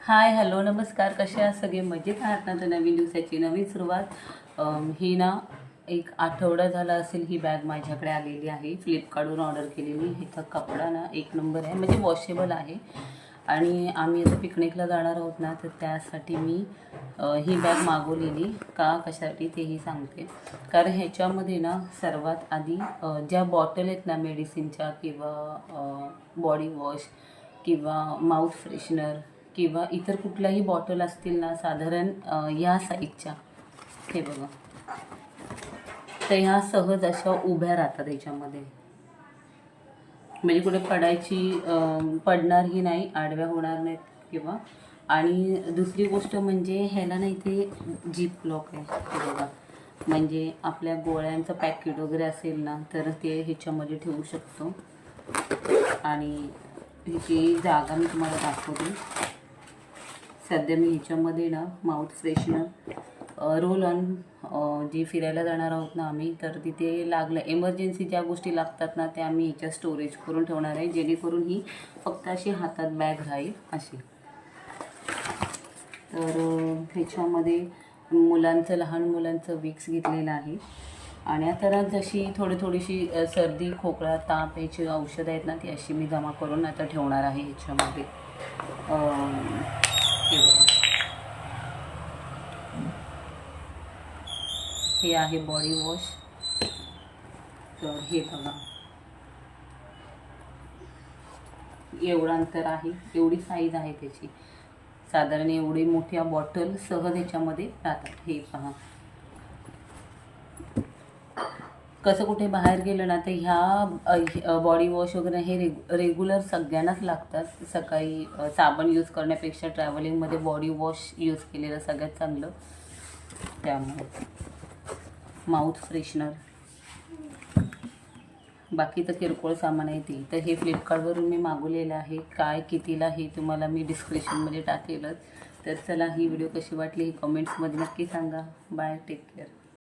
Hi hello नमस्कार, कसे आहात सगळे? मजेत आहात ना? तर नवीन दिवसाची नवीन सुरुवात ही ना एक आठवडा झाला असेल ही बॅग माझ्याकडे आलेली आहे. फ्लिपकार्टवरून ऑर्डर केलेली. ह्याचा कपडा ना एक नंबर आहे, म्हणजे वॉशेबल आहे. आणि आम्ही आता पिकनिकला जाणार आहोत ना, तर त्यासाठी मी ही बॅग मागवलेली. कशासाठी तेही सांगते. कारण ह्याच्यामध्ये ना सर्वात आधी ज्या बॉटल आहेत ना मेडिसिनच्या किंवा बॉडी वॉश किंवा माउथ फ्रेशनर किंवा इतर कुठल्याही बॉटल असतील ना, साधारण या साईजच्या, हे बघा, तर ह्या सहज अशा उभ्या राहतात याच्यामध्ये, म्हणजे कुठे पडणारही नाही, आडव्या होणार नाहीत किंवा. आणि दुसरी गोष्ट म्हणजे ह्याला ना इथे जीप लॉक आहे, हे बघा. म्हणजे आपल्या गोळ्यांचं पॅकेट वगैरे असेल ना, तर ते ह्याच्यामध्ये ठेवू शकतो. आणि ह्याची जागा मी तुम्हाला दाखवते. सध्या मी ह्याच्यामध्ये ना माउथ फ्रेशनर रोल ऑन जी फिरायला जाणार आहोत ना आम्ही, तर तिथे लागलं एमर्जन्सी ज्या गोष्टी लागतात ना त्या आम्ही ह्याच्यात स्टोरेज करून ठेवणार आहे, जेणेकरून ही फक्त अशी हातात बॅग राहील अशी. तर ह्याच्यामध्ये लहान मुलांचं विक्स घेतलेलं आहे. आणि आता ना जशी थोडीशी सर्दी खोकला ताप याची औषधं आहेत ना, ती अशी मी जमा करून आता ठेवणार आहे ह्याच्यामध्ये. हे बघा, हे आहे बॉडी वॉश. तर हे बघा, एवढं अंतर आहे, एवढी साईज आहे त्याची. साधारण एवढी मोठ्या बॉटल सहज ह्याच्यामध्ये राहतात. हे पहा, कसं कुठे बाहेर गेलं ना तर ह्या बॉडी वॉश वगैरे हे रेग्युलर सगळ्यांनाच लागतात. सकाळी साबण यूज करण्यापेक्षा ट्रॅव्हलिंगमध्ये बॉडी वॉश यूज केलेलं सगळ्यात चांगलं. त्यामुळे माउथ फ्रेशनर, बाकीचं किरकोळ सामान आहे ते. तर हे फ्लिपकार्टवरून मी मागवलेलं आहे. काय कितीला हे तुम्हाला मी डिस्क्रिप्शनमध्ये टाकेलच. तर चला, ही व्हिडिओ कशी वाटली ही कमेंट्समध्ये नक्की सांगा. Bye, take care.